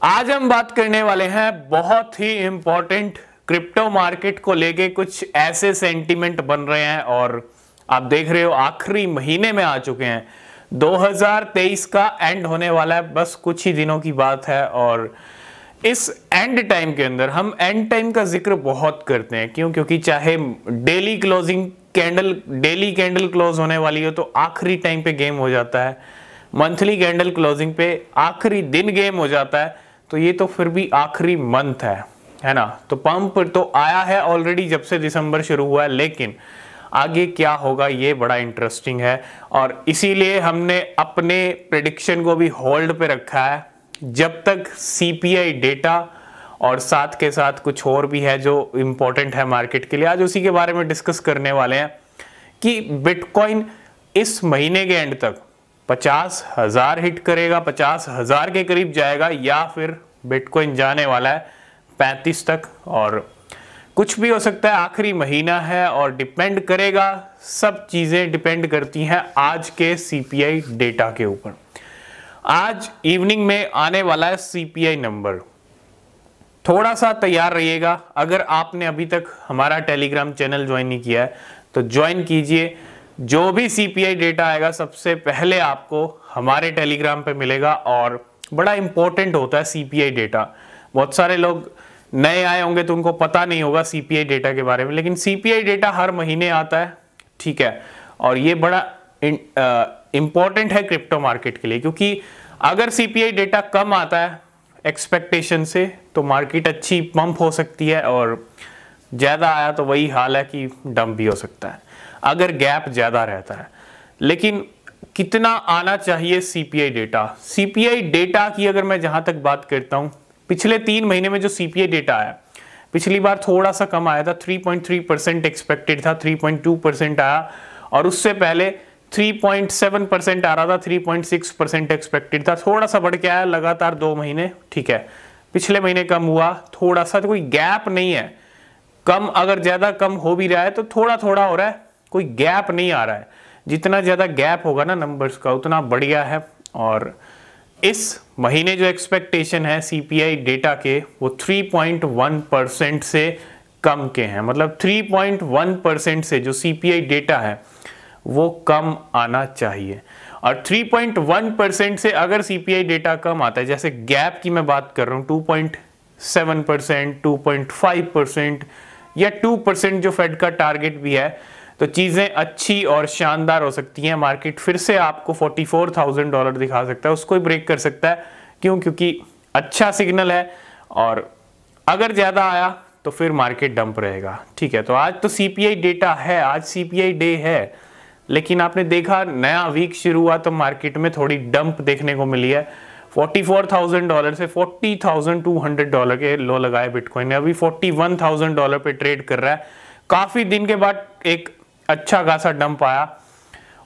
आज हम बात करने वाले हैं बहुत ही इंपॉर्टेंट क्रिप्टो मार्केट को लेके। कुछ ऐसे सेंटीमेंट बन रहे हैं और आप देख रहे हो आखिरी महीने में आ चुके हैं। 2023 का एंड होने वाला है, बस कुछ ही दिनों की बात है। और इस एंड टाइम के अंदर हम एंड टाइम का जिक्र बहुत करते हैं। क्यों? क्योंकि चाहे डेली कैंडल क्लोज होने वाली हो तो आखिरी टाइम पे गेम हो जाता है, मंथली कैंडल क्लोजिंग पे आखिरी दिन गेम हो जाता है, तो ये तो फिर भी आखिरी मंथ है ना। तो पंप तो आया है ऑलरेडी जब से दिसंबर शुरू हुआ है, लेकिन आगे क्या होगा ये बड़ा इंटरेस्टिंग है। और इसीलिए हमने अपने प्रेडिक्शन को भी होल्ड पे रखा है जब तक सीपीआई डेटा और साथ के साथ कुछ और भी है जो इंपॉर्टेंट है मार्केट के लिए। आज उसी के बारे में डिस्कस करने वाले हैं कि बिटकॉइन इस महीने के एंड तक 50,000 हिट करेगा, 50,000 के करीब जाएगा, या फिर बिटकॉइन जाने वाला है 35 तक। और कुछ भी हो सकता है, आखिरी महीना है और डिपेंड करेगा, सब चीजें डिपेंड करती हैं आज के सीपीआई डेटा के ऊपर। आज इवनिंग में आने वाला है सीपीआई नंबर, थोड़ा सा तैयार रहिएगा। अगर आपने अभी तक हमारा टेलीग्राम चैनल ज्वाइन नहीं किया है तो ज्वाइन कीजिए। जो भी सीपीआई डेटा आएगा सबसे पहले आपको हमारे टेलीग्राम पे मिलेगा और बड़ा इंपॉर्टेंट होता है सीपीआई डेटा। बहुत सारे लोग नए आए होंगे तो उनको पता नहीं होगा सीपीआई डेटा के बारे में, लेकिन सीपीआई डेटा हर महीने आता है, ठीक है। और ये बड़ा इंपॉर्टेंट है क्रिप्टो मार्केट के लिए, क्योंकि अगर सीपीआई डेटा कम आता है एक्सपेक्टेशन से तो मार्केट अच्छी पंप हो सकती है, और ज़्यादा आया तो वही हाल है कि डंप भी हो सकता है अगर गैप ज़्यादा रहता है। लेकिन कितना आना चाहिए सीपीआई डेटा? सीपीआई डेटा की अगर मैं जहाँ तक बात करता हूँ, पिछले 3 महीने में जो सीपीआई डेटा आया, पिछली बार थोड़ा सा कम आया था, 3.3% एक्सपेक्टेड था, 3.2% आया। और उससे पहले 3.7% आ रहा था, 3.6% एक्सपेक्टेड था, थोड़ा सा बढ़ के आया लगातार 2 महीने, ठीक है। पिछले महीने कम हुआ थोड़ा सा, तो कोई गैप नहीं है। कम अगर ज़्यादा कम हो भी रहा है तो थोड़ा थोड़ा हो रहा है, कोई गैप नहीं आ रहा है। जितना ज़्यादा गैप होगा ना नंबर्स का उतना बढ़िया है। और इस महीने जो एक्सपेक्टेशन है सीपीआई डेटा के वो 3.1% से कम के हैं। मतलब 3.1% से जो सीपीआई डेटा है वो कम आना चाहिए। और 3.1% से अगर सीपीआई डेटा कम आता है, जैसे गैप की मैं बात कर रहा हूँ, 2.7%, 2.5% या 2% जो फेड का टारगेट भी है, तो चीज़ें अच्छी और शानदार हो सकती हैं। मार्केट फिर से आपको $44,000 दिखा सकता है, उसको ही ब्रेक कर सकता है। क्यों? क्योंकि अच्छा सिग्नल है, और अगर ज़्यादा आया तो फिर मार्केट डंप रहेगा, ठीक है। तो आज तो सीपीआई डेटा है, आज सीपीआई डे है, लेकिन आपने देखा नया वीक शुरू हुआ तो मार्केट में थोड़ी डंप देखने को मिली है। $44,000 से $40,200 के लो लगाए बिटकॉइन ने, अभी $41,000 पे ट्रेड कर रहा है। काफ़ी दिन के बाद एक अच्छा खासा डंप आया,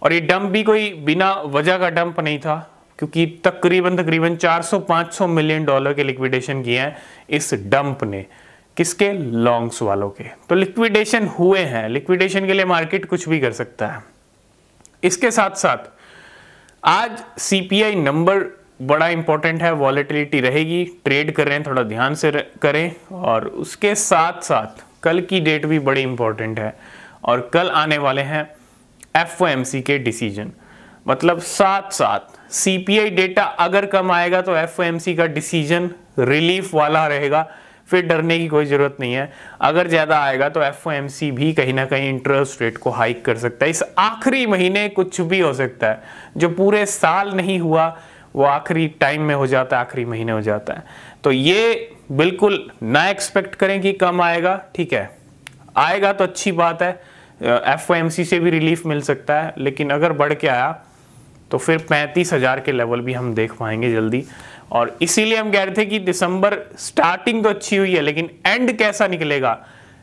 और ये डंप भी कोई बिना वजह का डंप नहीं था, क्योंकि तकरीबन 400-500 मिलियन डॉलर के लिक्विडेशन किए हैं इस डंप ने। किसके? लॉन्ग्स वालों के। तो लिक्विडेशन हुए हैं, लिक्विडेशन के लिए मार्केट कुछ भी कर सकता है। इसके साथ साथ आज सीपीआई नंबर बड़ा इंपॉर्टेंट है, वॉलेटिलिटी रहेगी, ट्रेड कर रहे हैं थोड़ा ध्यान से करें। और उसके साथ साथ कल की डेट भी बड़ी इंपॉर्टेंट है, और कल आने वाले हैं एफओएमसी के डिसीजन। मतलब साथ साथ सीपीआई डेटा अगर कम आएगा तो एफओएमसी का डिसीजन रिलीफ वाला रहेगा, फिर डरने की कोई ज़रूरत नहीं है। अगर ज़्यादा आएगा तो एफओएमसी भी कहीं ना कहीं इंटरेस्ट रेट को हाइक कर सकता है। इस आखिरी महीने कुछ भी हो सकता है, जो पूरे साल नहीं हुआ वो आखिरी टाइम में हो जाता है, आखिरी महीने हो जाता है। तो ये बिल्कुल ना एक्सपेक्ट करें कि कम आएगा, ठीक है। आएगा तो अच्छी बात है, एफओएमसी से भी रिलीफ मिल सकता है, लेकिन अगर बढ़ के आया तो फिर 35,000 के लेवल भी हम देख पाएंगे जल्दी। और इसीलिए हम कह रहे थे कि दिसंबर स्टार्टिंग तो अच्छी हुई है, लेकिन एंड कैसा निकलेगा,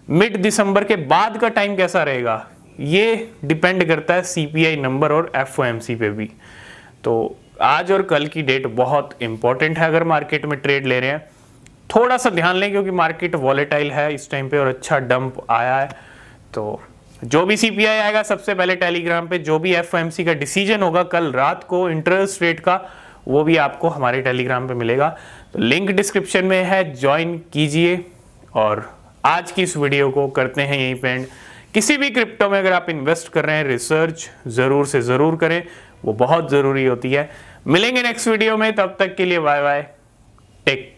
मिड दिसंबर के बाद का टाइम कैसा रहेगा, ये डिपेंड करता है सीपीआई नंबर और एफओएमसी पे भी। तो आज और कल की डेट बहुत इंपॉर्टेंट है अगर मार्केट में ट्रेड ले रहे हैं। थोड़ा सा ध्यान लें क्योंकि मार्केट वॉलेटाइल है इस टाइम पे और अच्छा डंप आया है। तो जो भी सीपीआई आएगा सबसे पहले टेलीग्राम पे, जो भी एफओएमसी का डिसीजन होगा कल रात को इंटरेस्ट रेट का, वो भी आपको हमारे टेलीग्राम पे मिलेगा। तो लिंक डिस्क्रिप्शन में है, ज्वाइन कीजिए। और आज की इस वीडियो को करते हैं यहीं पे एंड। किसी भी क्रिप्टो में अगर आप इन्वेस्ट कर रहे हैं, रिसर्च ज़रूर से ज़रूर करें, वो बहुत ज़रूरी होती है। मिलेंगे नेक्स्ट वीडियो में, तब तक के लिए बाय बाय, टेक केयर।